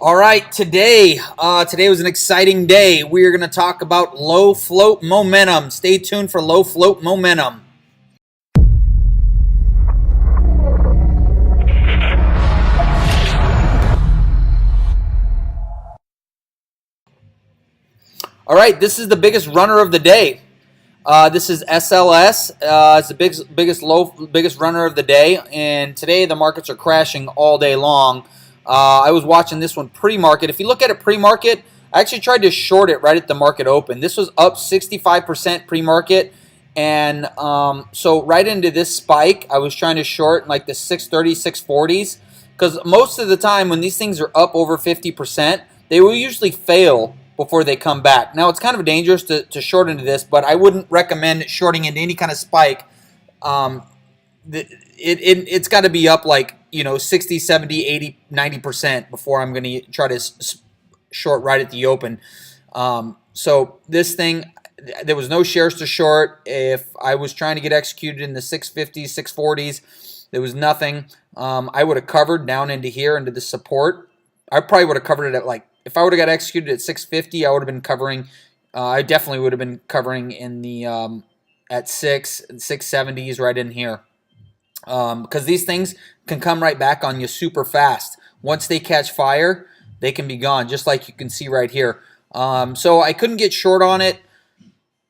All right, today was an exciting day. We are going to talk about low float momentum. Stay tuned for low float momentum. All right, this is the biggest runner of the day. This is SLS. It's the biggest runner of the day, and today the markets are crashing all day long. I was watching this one pre-market. If you look at it pre-market, I actually tried to short it right at the market open. This was up 65% pre-market, and so right into this spike, I was trying to short in like the 630, 640s, because most of the time when these things are up over 50%, they will usually fail before they come back. Now, it's kind of dangerous to short into this, but I wouldn't recommend shorting into any kind of spike. Um, it's got to be up like, 60, 70, 80, 90% before I'm going to try to short right at the open. So this thing, there was no shares to short. If I was trying to get executed in the 650s, 640s, there was nothing. I would have covered down into here, into the support. I probably would have covered it at like, if I would have got executed at 650, I would have been covering. I definitely would have been covering in the at 670s right in here, because these things can come right back on you super fast. Once they catch fire, they can be gone, just like you can see right here. So I couldn't get short on it.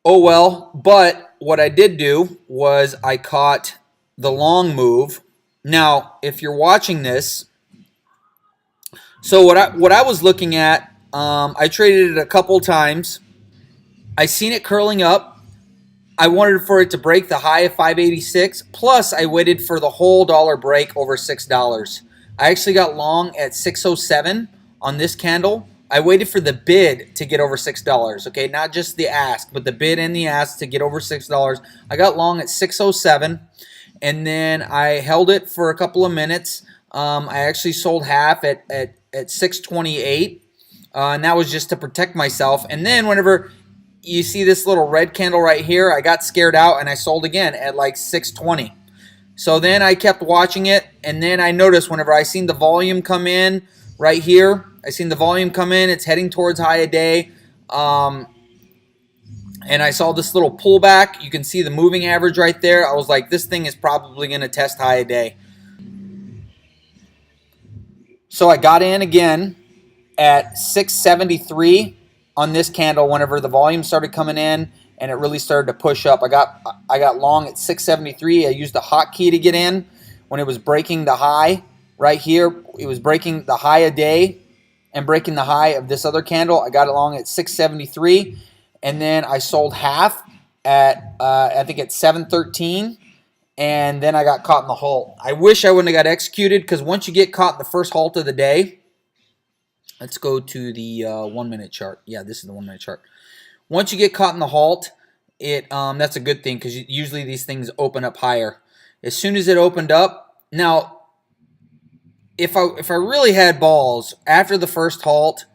Oh well, but what I did do was I caught the long move. Now, if you're watching this, so what I was looking at, I traded it a couple times. I seen it curling up. I wanted for it to break the high of 586. Plus, I waited for the whole dollar break over $6. I actually got long at 607 on this candle. I waited for the bid to get over $6. Okay, not just the ask, but the bid and the ask to get over $6. I got long at 607, and then I held it for a couple of minutes. I actually sold half at 628, and that was just to protect myself. And then whenever you see this little red candle right here, I got scared out and I sold again at like 620. So then I kept watching it, and then I noticed whenever I seen the volume come in right here, I seen the volume come in, it's heading towards high a day, and I saw this little pullback. You can see the moving average right there. I was like, this thing is probably going to test high a day. So I got in again at 673 on this candle whenever the volume started coming in and it really started to push up. I got long at 673. I used a hotkey to get in when it was breaking the high right here. It was breaking the high a day and breaking the high of this other candle. I got it long at 673, and then I sold half at I think at 713. And then I got caught in the halt. I wish I wouldn't have got executed, because once you get caught in the first halt of the day, let's go to the 1 minute chart. Yeah, this is the 1 minute chart. Once you get caught in the halt, that's a good thing, because usually these things open up higher. As soon as it opened up, now if I really had balls after the first halt,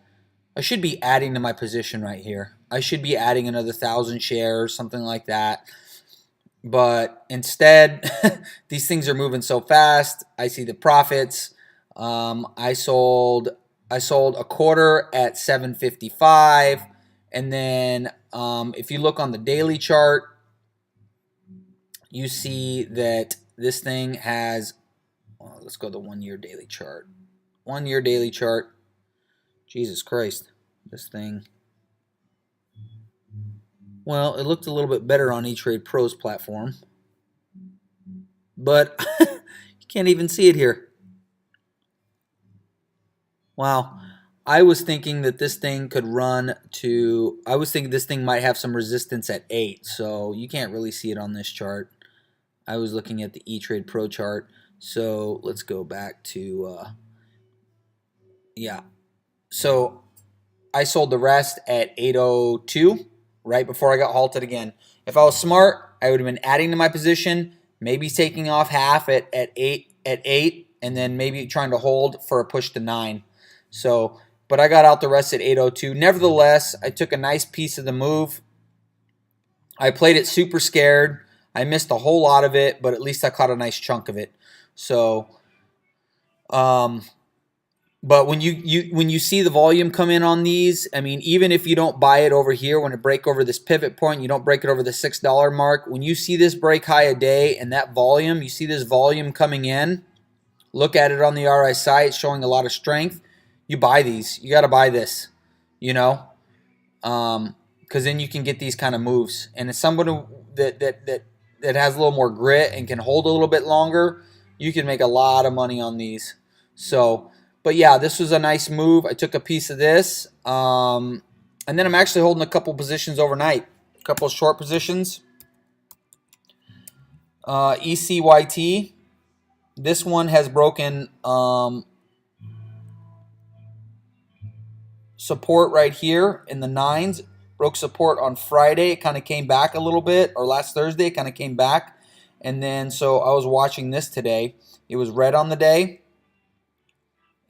I should be adding to my position right here. I should be adding another 1,000 shares, something like that. But instead, these things are moving so fast. I see the profits. I sold a quarter at 755, and then if you look on the daily chart, you see that this thing has. Well, let's go to the 1 year daily chart. 1 year daily chart. Jesus Christ, this thing. Well, it looked a little bit better on E-Trade Pro's platform, but you can't even see it here. Wow. I was thinking that this thing could run to, I was thinking this thing might have some resistance at 8, so you can't really see it on this chart. I was looking at the E-Trade Pro chart, so let's go back to, yeah. So I sold the rest at 802. Right before I got halted again. If I was smart, I would have been adding to my position, maybe taking off half at 8, and then maybe trying to hold for a push to 9. So, but I got out the rest at 802. Nevertheless, I took a nice piece of the move. I played it super scared. I missed a whole lot of it, but at least I caught a nice chunk of it. So, But when you see the volume come in on these, I mean, even if you don't buy it over here, when it break over this pivot point, you don't break it over the $6 mark. When you see this break high a day and that volume, you see this volume coming in, look at it on the RSI, it's showing a lot of strength. You buy these. You got to buy this, you know, because then you can get these kind of moves. And as somebody that has a little more grit and can hold a little bit longer, you can make a lot of money on these. So, but yeah, this was a nice move. I took a piece of this, and then I'm actually holding a couple positions overnight, a couple of short positions. ECYT. This one has broken support right here in the 9s. Broke support on Friday. It kind of came back a little bit, or last Thursday it kind of came back. And then so I was watching this today. It was red on the day,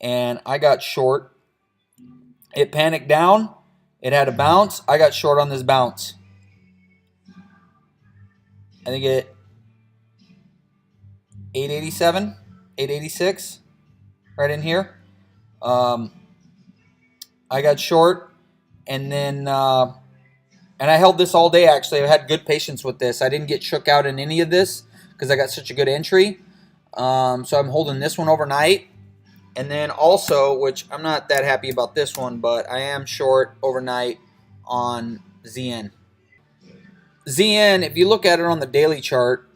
and I got short. It panicked down. It had a bounce. I got short on this bounce. I think it 887, 886, right in here. I got short, and then and I held this all day. Actually, I had good patience with this. I didn't get shook out in any of this because I got such a good entry. So I'm holding this one overnight. And then also, which I'm not that happy about this one, but I am short overnight on ZN. ZN, if you look at it on the daily chart,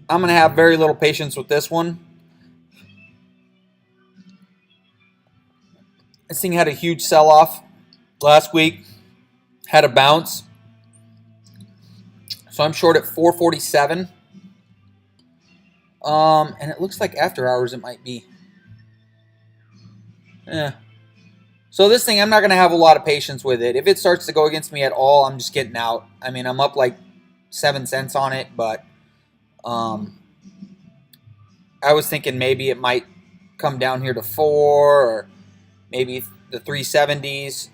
I'm going to have very little patience with this one. This thing had a huge sell-off last week, had a bounce. So I'm short at 447. And it looks like after hours it might be. So this thing, I'm not going to have a lot of patience with it. If it starts to go against me at all, I'm just getting out. I mean, I'm up like 7 cents on it, but I was thinking maybe it might come down here to 4 or maybe the 370s.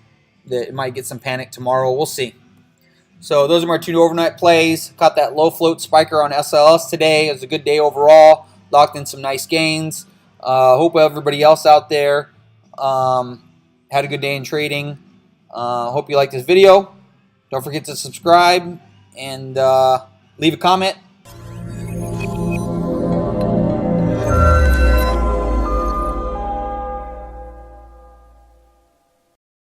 That it might get some panic tomorrow. We'll see. So those are my 2 overnight plays. Caught that low float spiker on SLS today. It was a good day overall. Locked in some nice gains. Hope everybody else out there had a good day in trading. Hope you liked this video. Don't forget to subscribe and leave a comment.